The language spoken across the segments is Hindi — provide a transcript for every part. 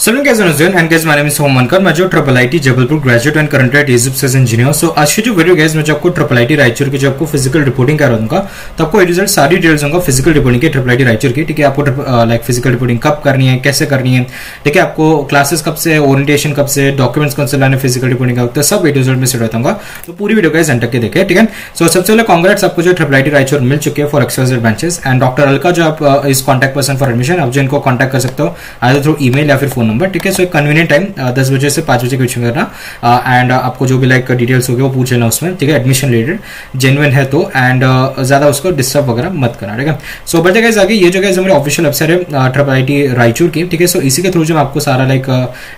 Salute guys, and guys, my name is Homankar. मैं जो triple IT Jabalpur graduate and current at as engineer. So आज की जो वीडियो गाइस मैं जो आपको ट्रिपल आईटी रायचूर की जो आपको फिजिकल रिपोर्टिंग करा दूंगा, तो आपको रिजल्ट सारी डिटेल्स होंगे फिजिकल रिपोर्टिंग के ट्रिपल आईटी रायचूर की। ठीक है, आपको लाइक फिजिकल रिपोर्टिंग कब करनी है, कैसे करनी है, ठीक है, आपको क्लासेस कब से, ओरिएंटेशन कब से, डॉक्यूमेंट्स कौन से लाने, फिजिकल रिपोर्टिंग का तो सब रिजल्ट में सेट होता तो पूरी वीडियो गाइस एंड तक के देखें। ठीक है, सो सबसे पहले कांग्रेट्स आपको जो ट्रिपल आईटी रायचूर मिल चुकी है for exclusive benches and doctor Alka जो आप इस कॉन्टैक्ट पर्सन फॉर एडमिशन, आप जो इनको कॉन्टैक्ट कर सकते हो आइदर थ्रू ईमेल या फिर फोन नंबर। ठीक है, सो कन्वीनियंट टाइम 10 बजे से 5 बजे के बीच में करना एंड आपको जो भी लाइक डिटेल्स होगी वो पूछ लेना उसमें। ठीक है, एडमिशन रिलेटेड जेन्युइन है तो एंड ज्यादा उसको डिस्टर्ब वगैरह मत करना। ठीक है, सो बढ़ते गाइस आगे। ये जो गाइस हमारे ऑफिशियल वेबसाइट है ट्रिपल आईटी रायचूर की। ठीक है, सो इसी के थ्रू जो आपको सारा लाइक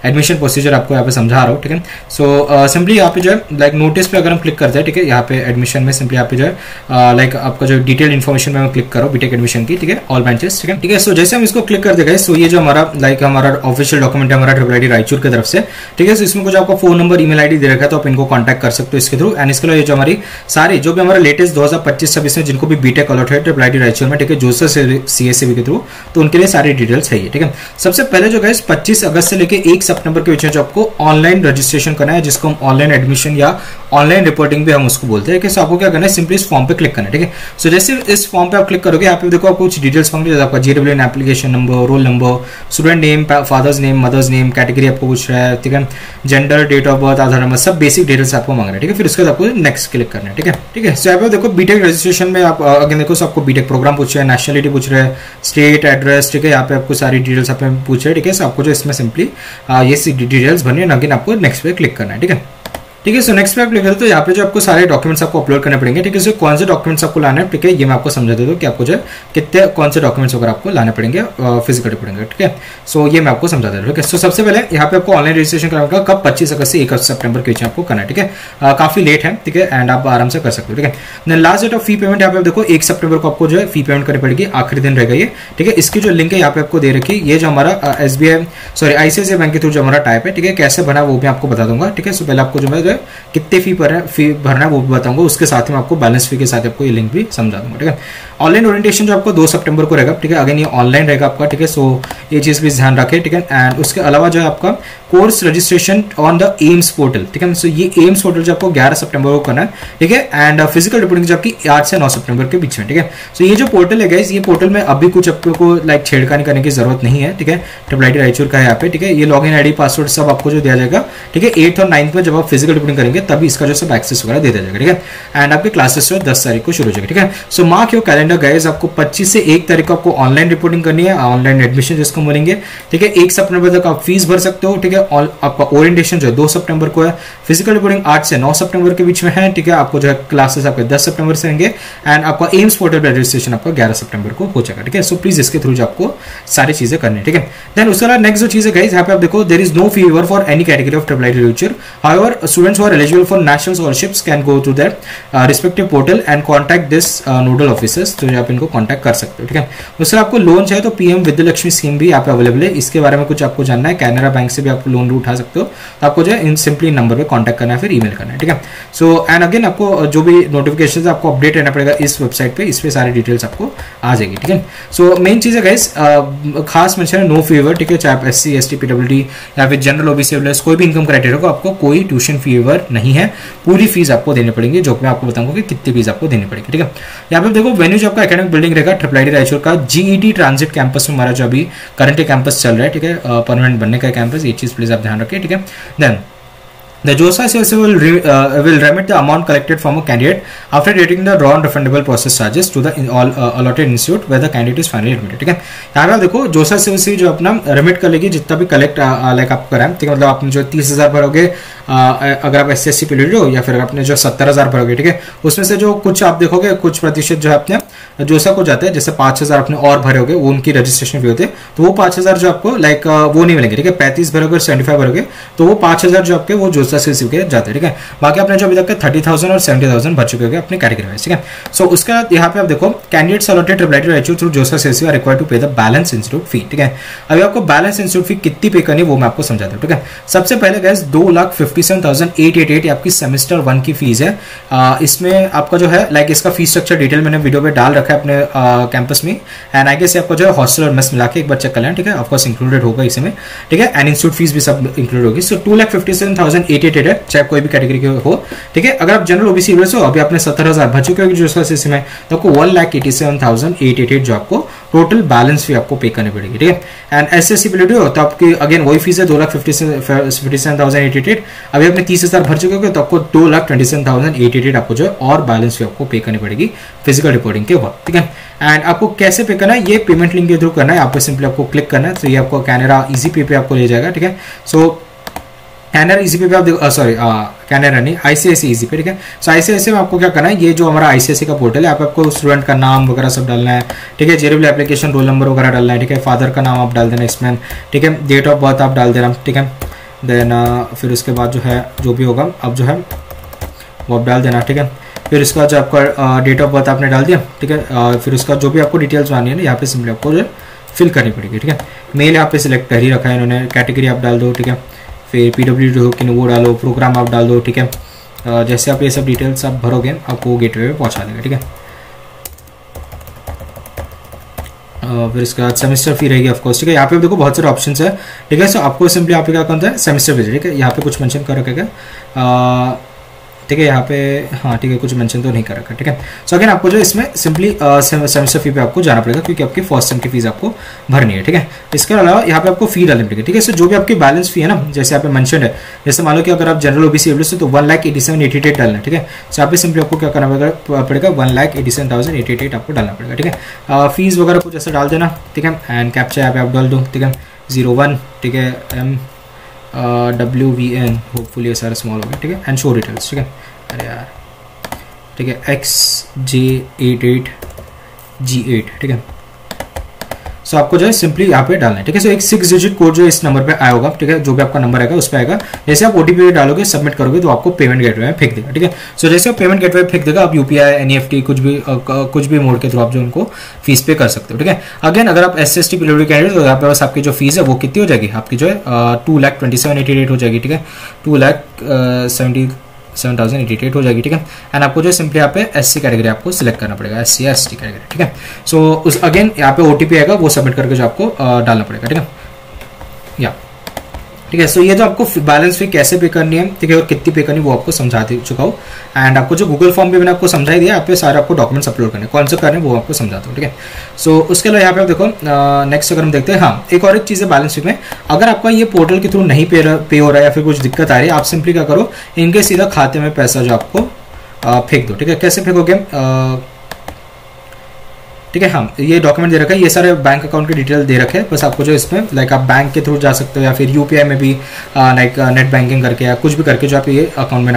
एडमिशन प्रोसीजर आपको यहाँ पे समझा रहा हूँ। ठीक है, सो सिंपली यहाँ पे जो है लाइक नोटिस पे अगर हम क्लिक करते हैं, ठीक है, यहाँ पे एडमिशन में सिंपली यहाँ पे जो है लाइक आपका जो डिटेल इन्फॉर्मेशन में क्लिक करो बीटेक एडमिशन की। ठीक है, ऑल ब्रांचेस। ठीक है, ठीक है, सो जैसे हम इसको क्लिक कर देगा, सो ये जो हमारा लाइक हमारा ऑफिशियल डॉक्यूमेंट है हमारा ट्रिपल आईटी रायचूर की तरफ से। ठीक है, इसमें कुछ आपका फोन नंबर, ईमेल आईडी दे रखा है, तो आप इनको कांटेक्ट कर सकते हो इसके थ्रू। एंड इसके लिए जो हमारी सारी जो भी हमारा लेटेस्ट 2025-26 में जिनको भी बीटेक अलॉट है ट्रिपल आईटी रायचूर में, ठीक है, जोसा सीएससीबी के थ्रू, तो उनके लिए सारी डिटेल्स है। ठीक है, सबसे पहले जो गाइस 25 अगस्त से लेकर 1 सितंबर के बीच में जो आपको ऑनलाइन रजिस्ट्रेशन करना है, जिसको हम ऑनलाइन एडमिशन या ऑनलाइन रिपोर्टिंग भी हम उसको बोलते हैं। कि आपको क्या करना है, सिंपली इस फॉर्म पे क्लिक करना है। ठीक है, सो जैसे इस फॉर्म पे आप क्लिक करोगे, यहाँ पे देखो आपको कुछ डिटेल्स मांग रहे हैं, आपका JWN application number, roll number, student name, father's name, mother's name, category आपको पूछ रहा है। ठीक है, gender, date of birth, Aadhaar number, सब बेसिक डिटेल्स आपको मांग रहे हैं। ठीक है, फिर उसके बाद आपको नेक्स्ट क्लिक करना है। ठीक है, ठीक है, सो यहाँ पे देखो बीटेक रजिस्ट्रेशन में आप अगर देखो आपको बीटेक प्रोग्राम पूछ रहे हैं, नेशनलिटी पूछ रहे हैं, स्टेट एड्रेस। ठीक है, यहाँ पे आपको सारी डिटेल्स आप पूछ रहे हैं। ठीक है, सो आपको जो इसमें सिंपली ये डिटेल्स भरनी है, अगेन आपको नेक्स्ट पे क्लिक करना है। ठीक है, ठीक है, सो नेक्स्ट पे आप क्लिक करते तो यहाँ पे जो आपको सारे डॉक्यूमेंट्स आपको अपलोड करने पड़ेंगे। ठीक है, सो कौन से डॉक्यूमेंट्स आपको लाने हैं, ठीक है, ये मैं आपको समझा देता हूँ कि आपको जो कितने कौन से डॉक्यूमेंट्स वगैरह आपको लाने पड़ेंगे फिजिकल रिपोर्टिंग। ठीक है, सो ये मैं आपको समझा देता हूँ। ठीक है, सो सबसे पहले यहाँ पे आपको ऑनलाइन रजिस्ट्रेशन कराना होगा कब, 25 अगस्त से 1 सितंबर के बीच में आपको करना है। ठीक है, काफी लेट है। ठीक है, एंड आप आराम से कर सकते हो। ठीक है, then last date of fee payment यहाँ पे देखो 1 सितंबर को आपको जो है फी पेमेंट करनी पड़ेगी, आखिरी दिन रहेगा ये। ठीक है, इसकी जो लिंक है यहाँ पे आपको दे रखी, ये जो हमारा एसबीआई सॉरी आईसीआईसीआई बैंक के थ्रू जो हमारा टाइप है। ठीक है, कैसे बना वो भी आपको बता दूंगा। ठीक है, सो पहले आपको जो है कितने फी भरना है वो भी बताऊंगा, उसके साथ ही मैं आपको बैलेंस फी के साथ आपको ये लिंक भी समझा दूंगा। ठीक है, ऑनलाइन ओरिएंटेशन जो आपको 2 सितंबर को रहेगा। ठीक है, अगेन ये ऑनलाइन रहेगा आपका। ठीक है, सो ये चीज भी ध्यान रखें। ठीक है, एंड उसके अलावा जो है आपका course registration on the AIIMS portal. ठीक है, सो ये एम्स पोर्टल जो आपको 11 सितंबर को करना है। ठीक है, एंड फिजिकल रिपोर्टिंग जो आपकी 8 से 9 सितंबर के बीच में। ठीक है, सो ये जो पोर्टल है गाइस, ये पोर्टल में अभी कुछ आपको लाइक छेड़खानी करने की जरूरत नहीं है। ठीक है, ट्रिपल आईटी रायचूर का है यहाँ पे। ठीक है, ये लॉगिन आईडी पासवर्ड सब आपको जो दिया जाएगा। ठीक है, 8th और 9th में जब आप फिजिकल रिपोर्टिंग करेंगे तभी इसका जो सब एक्सेस वगैरह दे दिया जाएगा। ठीक है, एंड आपके क्लासेस जो 10 तारीख को शुरू हो जाएगा। ठीक है, सो मार्क योर कैलेंडर गाइस, आपको 25 से 1 तारीख को आपको ऑनलाइन रिपोर्टिंग करनी है, ऑनलाइन एडमिशन जिसको बोलेंगे। ठीक है, 1 सितंबर तक आप फीस भर सकते हो। ठीक है, आपका ओरिएंटेशन जो है 2 सितंबर को है, फिजिकल रिपोर्टिंग 8 से 9 सितंबर के बीच में है। ठीक है, आपको जो है क्लासेस आपके 10 सितंबर से रहेंगे एंड आपका एम्स पोर्टल पर रजिस्ट्रेशन आपका 11 सितंबर को हो जाएगा। ठीक है, सो प्लीज इसके थ्रू जो आपको सारी चीजें करनी है। ठीक है, देन उसके बाद नेक्स्ट जो चीज है गाइस, यहाँ पे आप देखो there is no fee waiver for any category of triple IT Raichur. However students who are eligible for national scholarships can go to that respective portal and contact this nodal officers, तो आप इनको कॉन्टैक्ट कर सकते हो। ठीक है, उससे आपको लोन चाहिए तो पीएम विद्यालक्ष्मी स्कीम भी यहाँ पे अवेलेबल है, इसके बारे में कुछ आपको जानना है, कैनरा बैंक से भी आप लोन उठा सकते हो, तो आपको जो है इन सिंपली नंबर पे कांटेक्ट करना है, फिर ईमेल करना है। ठीक है, सो एंड अगेन आपको जो भी नोटिफिकेशन आपको अपडेट रहना पड़ेगा इस वेबसाइट पे, इस पे सारी डिटेल्स आपको आ जाएगी। ठीक है, सो मेन चीज है गाइस, खास मेंशन है नो फीवर। ठीक है, चाहे आप एससी एसटी पीडब्ल्यूडी या फिर जनरल ओबीसी कोई भी इनकम क्राइटेरिया को आपको कोई ट्यूशन फीवर नहीं है, पूरी फीस आपको देनी पड़ेगी, जो मैं आपको बताऊंगा कि कितनी फीस आपको देनी पड़ेगी। ठीक है, यहाँ पे देखो वेन्यू जो आपका एकेडमिक बिल्डिंग रहेगा ट्रिपल आईटी रायचूर का जीईटी ट्रांजिट कैंपस में हमारा जो अभी करंट कैंपस चल रहा है। ठीक है, परमानेंट बनने का कैंपस, ये चीज प्लीज आप ध्यान रखिए। ठीक है, then the JOSA CSC will remit the amount collected from a candidate after deducting the raw and refundable process charges to the allotted institute where the candidate is finally admitted. ठीक है, यहाँ पे देखो जोसा CSC जो अपना रिमिट कर लेगी जितना भी कलेक्ट लाइक आप कराएं। ठीक है, मतलब आपने जो 30,000 भरोगे अगर आप SC पीरियड हो, या फिर आपने जो 70,000 भरोगे। ठीक है, उसमें से जो कुछ आप देखोगे कुछ प्रतिशत जो है अपने जोसा को जाता है, जैसे 5,000 आपने और भरोगे वो उनकी रजिस्ट्रेशन फी होते हैं, तो वो 5,000 जो आपको लाइक वो नहीं मिलेंगे। ठीक है, 35 भरोगे 75 भरोगे तो वो 5,000 जो आपके वो जोसा CSC के जाते हैं। ठीक है, बाकी आपने जो अभी तक 30,000 और 70,000 भर चुके होंगे अपने कैटेगरी वाइज। ठीक है, सो उसका यहाँ पे आप देखो candidates allotted triple IT Raichur through जोसा CSC आर रिक्वायर्ड टू पे द बैलेंस इंस्टीट्यूट फी। ठीक है, अभी आपको बैलेंस इंस्टीट्यूट फी कितनी पे करनी है वो मैं आपको समझाता हूँ। ठीक है, सबसे पहले गाइस 2,50,000 57,888 आपकी सेमेस्टर 1 की फीस है। इसमें आपका जो है लाइक इसका फीस स्ट्रक्चर डिटेल मैंने वीडियो पे डाल रखा है अपने कैंपस में, एंड आई गेस आपको जो है हॉस्टल और मेस मिला के एक बार चेक कर लें, ठीक है, ऑफकोर्स इंक्लूडेड होगा इसमें, ठीक है, एंड इंस्टीट्यूट फीस भी सब इंक्लूड होगी। सो 2,57,888 है, चाहे कोई भी कैटेगरी के हो, ठीक है। अगर आप जनरल ओबीसी हो, अभी आपने 70,000 भर चुके हो जो इसका सिस्टम है, तो आपको 1,87,888 जो आपको टोटल बैलेंस फी आपको पे करनी पड़ेगी, ठीक है। एंड एसएससी पीडब्ल्यू हो तो आपकी अगेन वही फीस है 2,57,888। अभी आपने 30,000 भर चुके हो तो आपको 2,27,888 आपको जो है और बैलेंस फी आपको पे करनी पड़ेगी फिजिकल रिपोर्टिंग के बाद, ठीक है। एंड आपको कैसे पे करना है, ये पेमेंट लिंक के थ्रू करना है, यहाँ पे सिंपली आपको क्लिक करना है, तो ये आपको कैनरा इजी पे आपको ले जाएगा, ठीक है। सो कैनरा इजी पे आप कैनरा नहीं, आईसीआईसी इजी पे, ठीक है। सो आईसीआईसी में आपको क्या करना है, ये जो हमारा आईसीआईसी का पोर्टल है, आपको स्टूडेंट का नाम वगैरह सब डालना है, ठीक है, जेरेबल एप्लीकेशन रोल नंबर वगैरह डालना है, ठीक है, फादर का नाम आप डाल देना इसमें, ठीक है, डेट ऑफ बर्थ आप डाल देना, ठीक है। देन फिर उसके बाद जो है जो भी होगा अब जो है वो आप डाल देना, ठीक है। फिर इसका जो आपका डेट ऑफ बर्थ आपने डाल दिया, ठीक है। फिर उसका जो भी आपको डिटेल्स आनी है ना, यहाँ पे सिंपली आपको जो फिल करनी पड़ेगी, ठीक है। मेल यहाँ पे सिलेक्ट कर ही रखा है इन्होंने, कैटेगरी आप डाल दो, ठीक है। फिर पीडब्ल्यू कि वो डालो, प्रोग्राम आप डाल दो, ठीक है। जैसे आप ये सब डिटेल्स आप भरोगे आपको गेटवे पे पहुंचा देगा, ठीक है। फिर इसके बाद सेमेस्टर फी रहेगी ऑफकोर्स, ठीक है। यहाँ पे देखो बहुत सारे ऑप्शंस है, ठीक है। सो आपको सिंपली यहाँ पे क्या करना है, सेमेस्टर फी, ठीक है, यहाँ पे कुछ मेंशन कर रखेगा, ठीक है, यहाँ पे हाँ ठीक है, कुछ मेंशन तो नहीं कर रखा, ठीक है। सो अगेन आपको जो इसमें सिंपली सेमेस्टर फी पे आपको जाना पड़ेगा, क्योंकि आपकी फर्स्ट सेम की फीस आपको भरनी है, ठीक है। इसके अलावा यहाँ पे आपको फी डालनी पड़ेगी, ठीक है। सो जो भी आपकी बैलेंस फी है ना, जैसे यहाँ पे मेंशन है, जैसे मान लो कि अगर आप जनरल ओबीसी एवरेज तो 1,87,888 डालना है, ठीक है। सो यहाँ पे सिंपली आपको क्या करना पड़ेगा 1,87,888 आपको डालना पड़ेगा, ठीक है। फीस वगैरह कुछ ऐसा डाल देना, ठीक है। एंड कैप्चा यहाँ पे आप डाल दो, ठीक है, 01, ठीक है, WVN, होपफुली ये सारा स्मॉल हो गया, ठीक है। एंड शो डिटेल्स, ठीक है, अरे यार, ठीक है, XJ88G8, ठीक है। सो आपको जो है सिंपली यहाँ पे डालना है, ठीक है। सो एक 6 डिजिट कोड जो इस नंबर पे आया होगा, ठीक है, जो भी आपका नंबर आएगा उस पे आएगा। जैसे आप ओटीपी डालोगे, सबमिट करोगे तो आपको पेमेंट गेटवे में फेंक देगा, ठीक है। सो जैसे आप पेमेंट गेटवे फेंक देगा, आप यूपीआई, एनईएफटी कुछ भी मोड के थ्रू आप जो उनको फीस पे कर सकते हो, ठीक है। अगेन अगर आप एसएसटी पीडब्ल्यू कैंडिडेट तो यहाँ पे बस आपकी जो फीस है वो कितनी हो जाएगी, आपकी जो है 2,27,888 हो जाएगी, ठीक है, 2,77,888 हो जाएगी, ठीक है। एंड आपको जो सिंपली यहाँ पे एससी कैटेगरी आपको सिलेक्ट करना पड़ेगा, एससी या एसटी कैटेगरी, ठीक है। सो उस अगेन यहाँ पे ओटीपी आएगा, वो सबमिट करके जो आपको डालना पड़ेगा, ठीक है, या ठीक है। सो ये जो आपको बैलेंस फी कैसे पे करनी है, ठीक है, और कितनी पे करनी है वो आपको समझा दे चुका हूँ। एंड आपको जो गूगल फॉर्म भी मैंने आपको समझा दिया, आप पे सारे आपको डॉक्यूमेंट्स अपलोड करने, कौन से करने वो आपको समझाता हूँ, ठीक है। सो उसके अलावा यहाँ पे आप देखो नेक्स्ट अगर हम देखते हैं, हाँ एक और एक चीज़ है बैलेंस फी में, अगर आपका ये पोर्टल के थ्रू नहीं पे हो रहा है या फिर कुछ दिक्कत आ रही है, आप सिंपली क्या करो, इनके सीधा खाते में पैसा जो आपको फेंक दो, ठीक है। कैसे फेंकोगे, ठीक है, हाँ ये डॉक्यूमेंट दे रखा है, ये सारे बैंक अकाउंट के डिटेल दे रखे हैं, बस आपको जो इसमें लाइक आप बैंक के थ्रू जा सकते हो या फिर यूपीआई में भी लाइक नेट बैंकिंग करके या कुछ भी करके जो आप ये अकाउंट में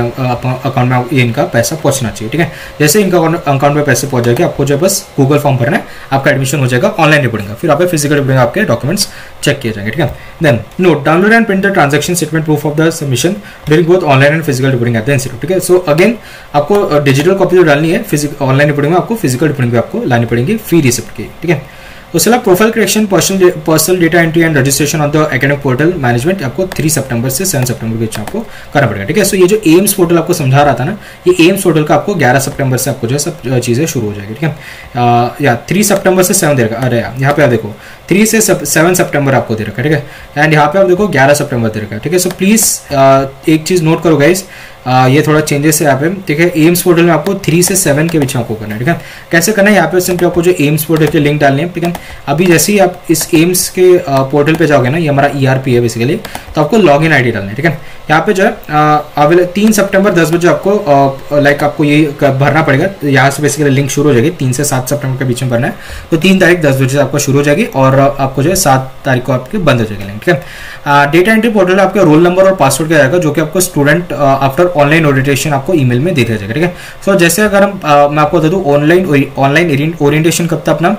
ये इनका पैसा पहुंचना चाहिए, ठीक है। जैसे इनका अकाउंट में पैसे पहुंच जाएंगे, आपको जो बस गूगल फॉर्म भरना है, आपका एडमिशन हो जाएगा, ऑनलाइन रिपोर्टिंग, फिर आप फिजिकल रिपोर्टिंग आपके डॉक्यूमेंट्स चेक किए जाएंगे, ठीक है। Then note, download and print the transaction statement proof of the submission during both online and physical reporting at the institute, ठीक है। सो अगेन आपको डिजिटल कॉपी जो डालनी है ऑनलाइन रिपोर्टिंग में, आपको फिजिकल रिपोर्टिंग भी आपको लानी पड़ेगी फी रिसिप्ट की, ठीक है। उसके अलावा profile creation, personal data entry and registration on the academic portal management आपको 3 सितंबर से 7 सितंबर के बीच आपको करना पड़ेगा, ठीक है। सो ये जो एम्स पोर्टल आपको समझा रहा था ना, ये एम्स पोर्टल का आपको 11 सितंबर से आपको जो है सब चीज़ें शुरू हो जाएगी, ठीक है। या 3 सितंबर से 7 दे रखा, अरे यहाँ पे आप देखो 3 से 7 सितंबर आपको दे रखा है, ठीक है। एंड यहाँ पे आप देखो 11 सितंबर दे रखा है, ठीक है। सो प्लीज़ एक चीज़ नोट करो गाइस, ये थोड़ा चेंजेस है यहाँ पे, ठीक है। एम्स पोर्टल में आपको 3 से 7 के बीच आपको करना है, ठीक है। कैसे करना है, यहाँ पे सिंपली आपको जो एम्स पोर्टल के लिंक डालने हैं, ठीक है। अभी जैसे ही आप इस एम्स के पोर्टल पे जाओगे ना, ये हमारा ERP है बेसिकली, तो आपको लॉगिन आईडी डालना है, ठीक है। यहाँ पे जो है 3 सितंबर 10 बजे आपको लाइक आपको ये भरना पड़ेगा, यहाँ से बेसिकली लिंक शुरू हो जाएगी, 3 से 7 सितंबर के बीच में भरना है, तो 3 तारीख 10 बजे से आपको शुरू हो जाएगी और आपको जो है 7 तारीख को आपके बंद हो जाएगी लिंक, ठीक है। डेटा एंट्री पोर्टल आपके रोल नंबर और पासवर्ड क्या रहेगा, जो कि आपको स्टूडेंट आफ्टर ऑनलाइन ओरिएंटेशन आपको ईमेल में दे दिया जाएगा, ठीक है। सो जैसे अगर मैं आपको बता दूं ऑनलाइन ओरिएंटेशन कब था अपना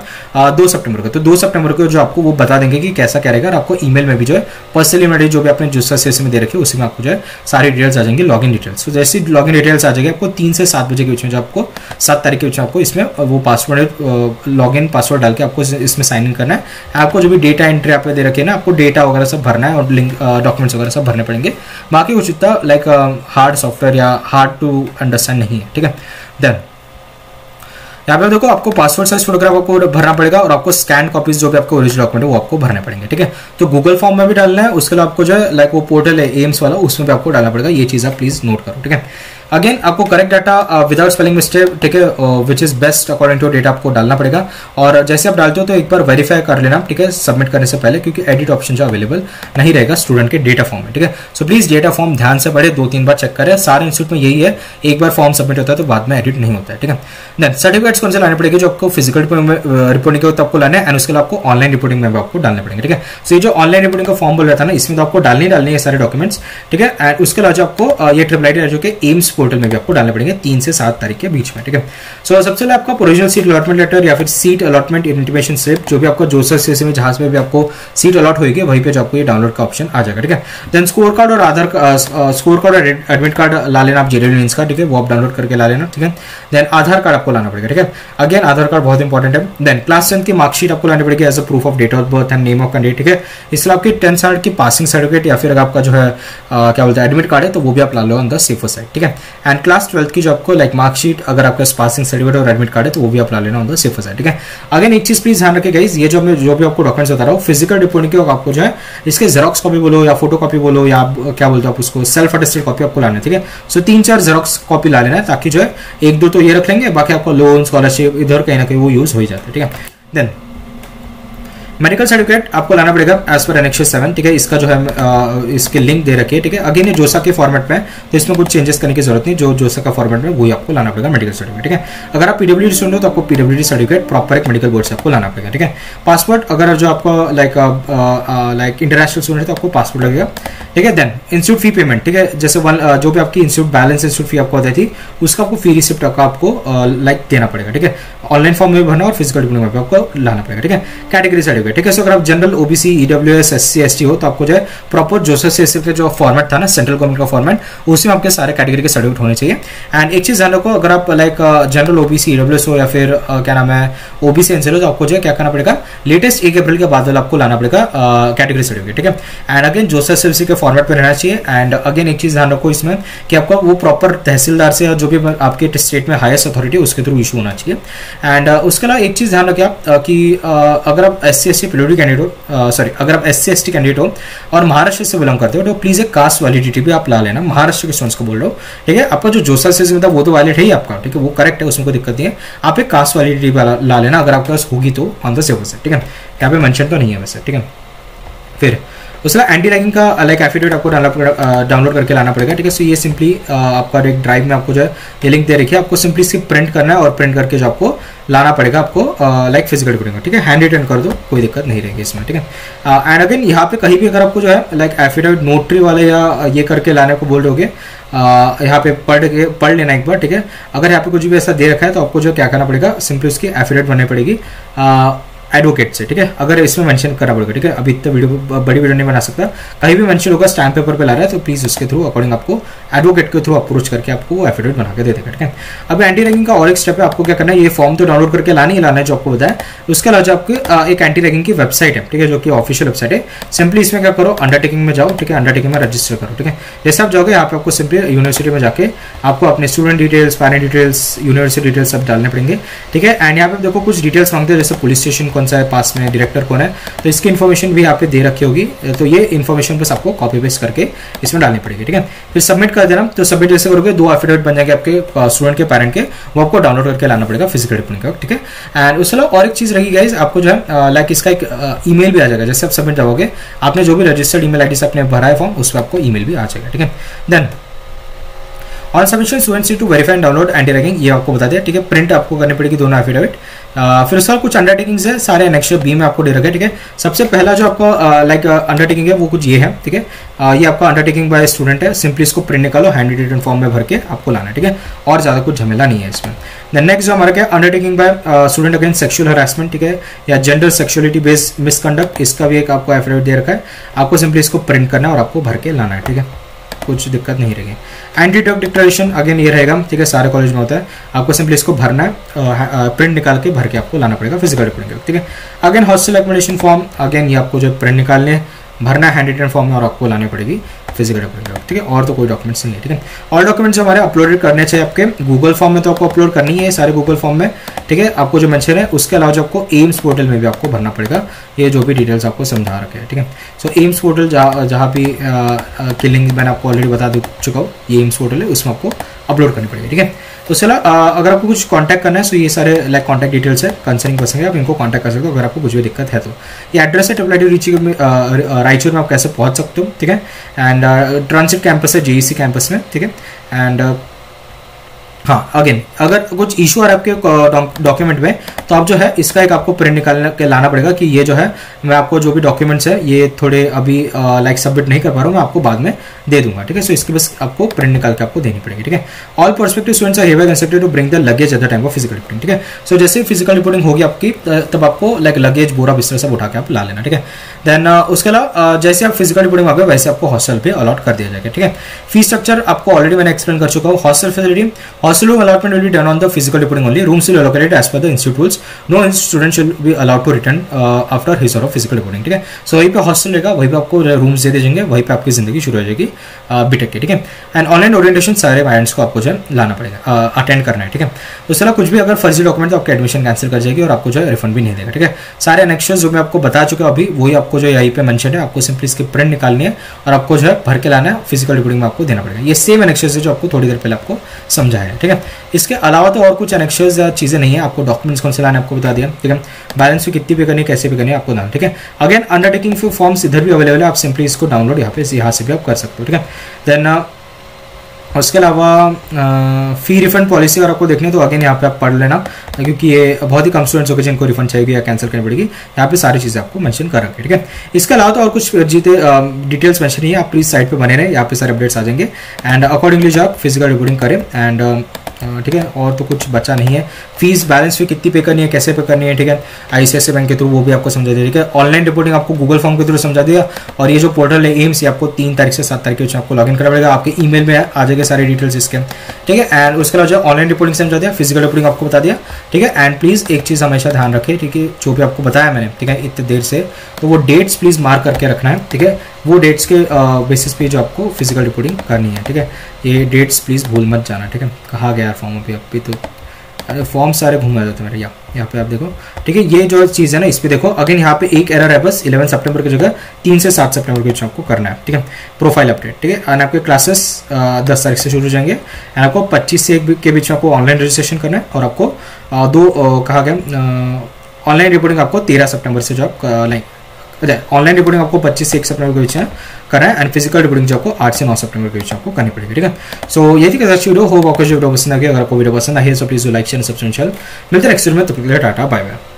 2 सितंबर को, तो 2 सितंबर को जो आपको वो बता देंगे कि कैसा क्या रहेगा, और आपको ईमेल में भी जो है पर्सनल ईमेल जो भी आपने जूसा सेशन में दे रखी है उसी में आपको जो है सारी डिटेल्स आ जाएंगी, लॉगिन डिटेल्स। तो जैसे लॉगिन डिटेल्स आ जाएगी आपको 3 से 7 बजे के बीच में, जो आपको 7 तारीख के बीच में आपको इसमें वो पासवर्ड लॉगिन पासवर्ड डाल के आपको इसमें साइन इन करना है। आपको जो भी डेटा एंट्री आप दे रखे है ना, आपको डेटा वगैरह सब भरना है और लिंक डॉक्यूमेंट्स वगैरह सब भरने पड़ेंगे। बाकी कुछ इतना लाइक हार्ड सॉफ्टवेयर या हार्ड टू अंडरस्टैंड नहीं है, ठीक है। देन यहाँ पे देखो आपको पासवर्ड साइज फोटोग्राफ आपको भरना पड़ेगा और आपको स्कैन कॉपीज जो भी आपको ओरिजिनल डॉक्यूमेंट है वो आपको भरने पड़ेंगे, ठीक है। तो गूगल फॉर्म में भी डालना है, उसके लिए आपको जो है लाइक वो पोर्टल है एम्स वाला, उसमें भी आपको डालना पड़ेगा। ये चीज आप प्लीज नोट करो, ठीक है। अगेन आपको correct data without spelling mistake, ठीक है, which is best according to data आपको डालना पड़ेगा। और जैसे आप डालते हो तो एक बार वेरीफाई कर लेना, ठीक है, सबमिट करने से पहले, क्योंकि एडिट ऑप्शन जो अवेलेबल नहीं रहेगा स्टूडेंट के डेटा फॉर्म में, ठीक है। सो प्लीज डेटा फॉर्म ध्यान से पढ़े, 2-3 बार चेक करें। सारे इंस्टीट्यूट में यही है, एक बार फॉर्म सबमिट होता है तो बाद में एडिट नहीं होता है, ठीक है। देन सर्टिफिकेट्स कौन से लाने पड़ेंगे, जो आपको फिजिकल रिपोर्टिंग के आपको लाना है, एंड उसके लिए आपको ऑनलाइन रिपोर्टिंग में भी आपको डालने पड़ेंगे, ठीक है। सो ये जो ऑनलाइन रिपोर्टिंग का फॉर्म बोल रहा था ना, इसमें तो आपको डालने है सारे डॉक्यूमेंट्स, ठीक है। एंड उसके अलावा आपको ये IIIT जो कि एम्स पोर्टल में भी आपको डालने 3 से 7 तारीख के बीच में, ठीक है। सो सबसे पहले आपका प्रोविजनल सीट अलॉटमेंट लेटर या फिर सीट अलॉटमेंट इंटीमेशन स्लिप, जो भी आपको जोसेफ सीसी में जहाज में भी आपको सीट अलॉट होगी, वहीं पे जो आपको ये डाउनलोड का ऑप्शन आ जाएगा, ठीक है। देन स्कोर कार्ड और स्कोर कार्ड और एडमिट कार्ड ला लेना आप, जेडब्ल्यू मेंस का, ठीक है, वो आप डाउनलोड करके ला लेना, ठीक है। देन आधार कार्ड आपको लाना पड़ेगा, ठीक है। अगेन आधार कार्ड बहुत इंपॉर्टेंट है। देन क्लास 10 की मार्कशीट आपको लानी पड़ेगी as a proof of date of birth and name of candidate, ठीक है। इसलिए आपकी 10 स्टैंडर्ड की पासिंग सर्टिफिकेट या फिर अगर आपका जो है क्या बोलते हैं एडमिट कार्ड है तो वो भी आप ला लो ऑन द सेफर साइड, ठीक है। एंड क्लास 12 की जो आपको लाइक मार्कशीट, अगर आपका पासिंग सर्टिफिकेट और एडमिट कार्ड है तो वो भी आप ला लेना ऑन द सेफर साइड, ठीक है। अगेन एक चीज प्लीज ध्यान रखिए गाइस, ये जो भी आपको डॉक्यूमेंट्स बता रहा हूँ फिजिकल रिपोर्टिंग के आपको जो है इसके जेरोक्स कॉपी बोलो या फोटो कॉपी बोलो या क्या बोलते हो आप उसको, सेल्फ अटेस्टेड कॉपी आपको लाना है, ठीक है। सो 3-4 जेरोक्स कॉपी ला लेना है, ताकि जो है 1-2 तो ये रख लेंगे, बाकी आपको लोन स्कॉलरशिप इधर कहीं ना कहीं वो यूज हो जाता है, ठीक है। देन मेडिकल सर्टिफिकेट आपको लाना पड़ेगा एज पर एनेक्स 7, ठीक है। इसका जो है इसके लिंक दे रखी है, ठीक है। अगेन ये जोसा के फॉर्मेट में है तो इसमें कुछ चेंजेस करने की जरूरत नहीं, जो जोसा का फॉर्मेट में वही आपको लाना पड़ेगा मेडिकल सर्टिफिकेट, ठीक है। अगर आप पीडब्ल्यूडी स्टूडेंट हो तो आपको पीडब्ल्यूडी सर्टिफिकेट प्रॉपर एक मेडिकल बोर्ड से आपको लाना पड़ेगा, ठीक है। पासपोर्ट, अगर जो आपको लाइक इंटरनेशनल स्टूडेंट है तो आपको पासपोर्ट लगेगा, ठीक है। देन इंस्टीट्यूट फी पेमेंट, ठीक है, जैसे जो भी आपकी इंस्टीट्यूट बैलेंस इंस्टीट्यूट फी आपको होती थी उसका आपको फी रिसिप्ट आपको लाइक देना पड़ेगा, ठीक है। ऑनलाइन फॉर्म में भरना और फिजिकल डिप्लोमा में आपको लाना पड़ेगा, ठीक है। कैटेगरी सर्टिफिकेट, ठीक है। सो अगर आप general OBC EWS SC ST हो तो आपको जो है प्रॉपर जोसेफ सीएससी का जो फॉर्मेट था ना सेंट्रल गवर्नमेंट का फॉर्मेट, उसी में आपके सारे कैटेगरी के सर्टिफिकेट होने चाहिए। एंड एक चीज ध्यान रखो, अगर आप लाइक जनरल ओबीसी ईडब्ल्यूएस हो या फिर क्या नाम है ओबीसी एनसीएल हो तो आपको जो है क्या करना पड़ेगा, लेटेस्ट 1 अप्रैल के बाद आपको लाना पड़ेगा कैटेगरी सर्टिफिकेट, ठीक है। एंड अगेन जोसेफ सीएससी के फॉर्मेट में रहना चाहिए। एंड अगेन एक चीज ध्यान रखो इसमें कि आपका वो प्रॉपर तहसीलदार से जो भी आपके स्टेट में हाईएस्ट अथॉरिटी उसके थ्रू इशू होना चाहिए। एंड उसके अलावा एक चीज ध्यान रखिए आप कि अगर आप एससी एसटी पीडब्ल्यूडी कैंडिडेट हो, सॉरी अगर आप एससी एसटी कैंडिडेट हो और महाराष्ट्र से बिलोंग करते हो तो प्लीज एक कास्ट वैलिडिटी भी आप ला लेना, महाराष्ट्र के स्टूडेंट्स को बोल रहे हो, ठीक है। आपका जो जोसा से था वो तो वैलिड है ही आपका, ठीक है, वो करेक्ट है, उसमें कोई दिक्कत नहीं है। आप एक कास्ट वैलिडिटी ला लेना अगर आपके पास होगी तो ऑन द सेवर साइड, ठीक है। यहाँ पे मेंशन तो नहीं है वैसे, ठीक है। फिर उसका एंटी रैगिंग का लाइक एफिडेविट आपको डाउनलोड करके लाना पड़ेगा, ठीक है। सो ये सिंपली आपका एक ड्राइव में आपको जो है ये लिंक दे रखी है, आपको सिंपली इसकी प्रिंट करना है और प्रिंट करके जो आपको लाना पड़ेगा आपको लाइक फिजिकल रिपोर्टिंग, ठीक है। हैंड रिटन कर दो, कोई दिक्कत नहीं रहेगी इसमें, ठीक है। एंड अगेन यहाँ पे कहीं भी अगर आपको जो है लाइक एफिडेविट नोटरी वाले या ये करके लाने को बोल रहे यहाँ पे पढ़ लेना एक बार, ठीक है। अगर यहाँ पे कुछ भी ऐसा दे रखा है तो आपको जो क्या करना पड़ेगा, सिंपली उसकी एफिडेविट बननी पड़ेगी एडवोकेट से, ठीक है। अगर इसमें मेंशन करना पड़ेगा, ठीक है। अभी इतना बड़ी वीडियो नहीं बना सकता, कहीं भी मेंशन होगा स्टैम्प पेपर पे ला रहा है तो प्लीज उसके थ्रू अकॉर्डिंग आपको एडवोकेट के थ्रू अप्रोच करके आपको वो एफिडेविट बना के दे देगा, ठीक है। अब एंटी रैगिंग का और एक स्टेप है, आपको क्या करना है, ये फॉर्म तो डाउनलोड करके लाना ही लाना है जो आपको बताया। उसके अलावा आपको एक एंटी रैगिंग की वेबसाइट है, ठीक है, जो कि ऑफिशियल वेबसाइट है। सिंपली इसमें क्या करो, अंडरटेकिंग में जाओ, ठीक है, अंडरटेकिंग में रजिस्टर करो, ठीक है। जैसे आप जाओगे यहाँ पे आपको सिंपली यूनिवर्सिटी में जाके आपको अपने student details, parent details, university details सब डालने पड़ेंगे, ठीक है। एंड यहाँ पे देखो कुछ डिटेल्स मांगते हैं, जैसे पुलिस स्टेशन कौन सा है पास में, डायरेक्टर कौन है, तो इसकी इन्फॉर्मेशन भी यहाँ पे दे रखी होगी। तो ये इन्फॉर्मेशन बस आपको कॉपी पेस्ट करके इसमें डालनी पड़ेगी, ठीक है। फिर सबमिट कर देना, तो सबमिट जैसे करोगे 2 एफिडेविट बन जाएंगे आपके स्टूडेंट के पेरेंट के, वो आपको डाउनलोड करके लाना पड़ेगा फिजिकल रिपोर्टिंग का, ठीक है। एंड उसके अलावा और एक चीज रही गाइस, आपको जो है लाइक इसका एक ईमेल भी आ जाएगा, जैसे आप सबमिट जाओगे आपने जो भी रजिस्टर्ड ईमेल आईडी से आपने भरा है फॉर्म उस पर आपको ईमेल भी आ जाएगा, ठीक है। Then on submission students need to verify and download anti ragging, ये आपको बता दिया, ठीक है। प्रिंट आपको करनी पड़ेगी दोनों एफिडेविट। फिर उसका कुछ अंडरटेकिंग्स है, सारे एनेक्सर बी में आपको दे रखे, ठीक है। सबसे पहला जो आपको लाइक अंडरटेकिंग है वो कुछ ये है, ठीक है। ये आपका अंडरटेकिंग बाय स्टूडेंट है, सिंपली इसको प्रिंट निकालो, हैंड रिटन फॉर्म में भर के आपको लाना है, ठीक है। और ज्यादा कुछ झमेला नहीं है इसमें। देन नेक्स्ट जो हमारा क्या undertaking bye student against sexual harassment, ठीक है, या जेंडर सेक्सुअलिटी बेस्ड मिसकंडक्ट, इसका भी एक आपको एफिडेविट दे रखा है। आपको सिंपली इसको प्रिंट करना है और आपको भर के लाना है, ठीक है। कुछ दिक्कत नहीं रहेगी। एंटी ड्रग डिक्लेरेशन अगेन ये रहेगा, ठीक है, सारे कॉलेज में होता है। आपको सिंपली इसको भरना है, प्रिंट निकाल के भर के आपको लाना पड़ेगा फिजिकल रिपोर्टिंग, ठीक है। Again hostel accommodation form, again ये आपको जो प्रिंट निकालने हैं, भरना है हैंड रिटन फॉर्म में और आपको लानी पड़ेगी फिजिकल रिपोर्टिंग, ठीक है। और तो कोई डॉक्यूमेंट्स नहीं है, ठीक है। और डॉक्यूमेंट्स हमारे अपलोडेड करने चाहिए आपके गूगल फॉर्म में, तो आपको अपलोड करनी है सारे गूगल फॉर्म में, ठीक है। आपको जो मेंशन है उसके अलावा जो आपको एम्स पोर्टल में भी आपको भरना पड़ेगा, ये जो भी डिटेल्स आपको समझा रखे हैं, ठीक है। सो एम्स पोर्टल जहाँ भी की लिंक मैंने आपको ऑलरेडी बता चुका हूँ, ये एम्स पोर्टल है, उसमें आपको अपलोड करनी पड़ेगी, ठीक है। तो चला अगर आपको कुछ कांटेक्ट करना है तो ये सारे लाइक कांटेक्ट डिटेल्स है कंसर्निंग पर्सन है, आप इनको कांटेक्ट कर सकते हो अगर आपको कुछ भी दिक्कत है तो। ये एड्रेस है रायचूर में आप कैसे पहुंच सकते हो, ठीक है। एंड ट्रांसिट कैंपस है जेईसी कैंपस में, ठीक है। एंड हाँ अगेन अगर कुछ इशू आ रहा है आपके डॉक्यूमेंट में तो आप जो है इसका एक आपको प्रिंट निकालने के लाना पड़ेगा कि ये जो है मैं आपको जो भी डॉक्यूमेंट्स है ये थोड़े अभी लाइक सबमिट नहीं कर पा रहा हूँ, मैं आपको बाद में दे दूंगा, ठीक है। सो इसकी बस आपको प्रिंट निकाल के आपको देनी पड़ेगी, ठीक है। All perspective students are hereby instructed to bring the luggage at the time of physical reporting, ठीक है। सो जैसे फिजिकल रिपोर्टिंग होगी आपकी तब आपको लाइक लगेज बोरा बिस्तर सब उठा के आप ला लेना, ठीक है। देन उसके अलावा जैसे आप फिजिकल रिपोर्टिंग आ गए वैसे आपको हॉस्टल पे अलॉट कर दिया जाएगा, ठीक है। फी स्ट्रक्चर आपको ऑलरेडी मैंने एक्सप्लेन कर चुका हूँ। Hostel facility, hostel room allotment will be done on the physical reporting only. Rooms will be allocated as per the institute rules. No student should be allowed to return after his or her physical reporting, ठीक है। सो वहीं पे हॉस्टल रहेगा, वहीं पे आपको रूम्स दे देंगे, वहीं पे आपकी जिंदगी शुरू हो जाएगी बीटेक की, ठीक है। एंड ऑनलाइन ओरिएंटेशन सारे पैरेंट्स को आपको जो है लाना पड़ेगा, अटेंड करना है, ठीक है। तो चला कुछ भी अगर फर्जी डॉक्यूमेंट तो आपका एडमिशन कैंसिल कर जाएगी और आपको जो है रिफंड भी नहीं देगा, ठीक है। सारे एनेक्शंस जो मैं आपको बता चुका हूँ अभी वही आपको जो यहीं पे मेंशन है, आपको सिंपली इसकी प्रिंट निकालनी है और आपको जो है भर के लाना है, फिजिकल रिपोर्टिंग में आपको देना पड़ेगा। ये सेम एनेक्शंस है जो आपको थोड़ी देर पहले आपको समझाया है, ठीक है। इसके अलावा तो और कुछ एनेक्शंस चीजें नहीं है, आपको डॉक्यूमेंट्स कौन से लाने आपको बता दिया, ठीक है। बैलेंस फी कितनी पे करनी है, कैसे पे करनी है आपको ना, ठीक है। अगेन अंडरटेकिंग फी फॉर्म्स इधर भी अवेलेबल है, आप सिंपली इसको डाउनलोड यहाँ से भी आप कर सकते हो, ठीक है। देन उसके अलावा फी रिफंड पॉलिसी और आपको देखनी तो अगेन यहाँ पे आप पढ़ लेना, क्योंकि ये बहुत ही कम स्टूडेंट्स होंगे जिनको रिफंड चाहिए या कैंसिल करनी पड़ेगी, यहाँ पे सारी चीज़ें आपको मेंशन कर रखें, ठीक है। इसके अलावा तो और कुछ डिटेल्स मेंशन नहीं है, आप प्लीज साइट पे बने रहे, यहाँ पे सारे अपडेट्स आ जाएंगे एंड अकॉर्डिंगली जो आप फिजिकल रिपोर्टिंग करें एंड ठीक है। और तो कुछ बचा नहीं है। फीस बैलेंस फी कितनी पे करनी है, कैसे पे करनी है, ठीक है। ICICI बैंक के थ्रू वो भी आपको समझा दिया, ठीक है। ऑनलाइन रिपोर्टिंग आपको गूगल फॉर्म के थ्रू समझा दिया और ये जो पोर्टल है एम्स ये आपको 3 तारीख से 7 तारीख के बीच आपको लॉगिन करना पड़ेगा, आपके ईमेल में आ जाएगा सारे डिटेल्स इसके, ठीक है। एंड उसके अलावा जो ऑनलाइन रिपोर्टिंग समझा दिया, फिजिकल रिपोर्टिंग आपको बता दिया, ठीक है। एंड प्लीज एक चीज़ हमेशा ध्यान रखें, ठीक है, जो भी आपको बताया मैंने, ठीक है, इतने देर से, तो वो डेट्स प्लीज मार्क करके रखना है, ठीक है। वो डेट्स के बेसिस पे जो आपको फिजिकल रिपोर्टिंग करनी है, ठीक है। ये डेट्स प्लीज भूल मत जाना, ठीक है। कहा गया फॉर्म अभी तो अरे फॉर्म सारे घूम जाते हैं मेरे, यहाँ पे आप देखो, ठीक है। ये जो चीज़ है ना इस पे देखो, अगेन यहाँ पे एक एरर है बस 11 सितंबर की जगह 3 से 7 सितंबर के बीच आपको करना है, ठीक है। प्रोफाइल अपडेट, ठीक है। एंड आपके क्लासेस 10 तारीख से शुरू हो जाएंगे एंड आपको 25 से 1 के बीच में आपको ऑनलाइन रजिस्ट्रेशन करना है और आपको कहा गया ऑनलाइन रिपोर्टिंग आपको 13 सितंबर से जो आप ऑनलाइन रिपोर्टिंग आपको 25 से 1 सितंबर के बीच में करना है एंड फिजिकल रिपोर्टिंग जो आपको 8 से 9 सितंबर के बीच आपको करनी पड़ेगी, ठीक है। सो ये थी वीडियो, होप आपको वीडियो पसंद आ गया। अगर आपको वीडियो पसंद आई है तो प्लीज लाइक शेयर सब्सक्राइब, मिलते हैं नेक्स्ट वीडियो में, तो टाटा बाय बाय।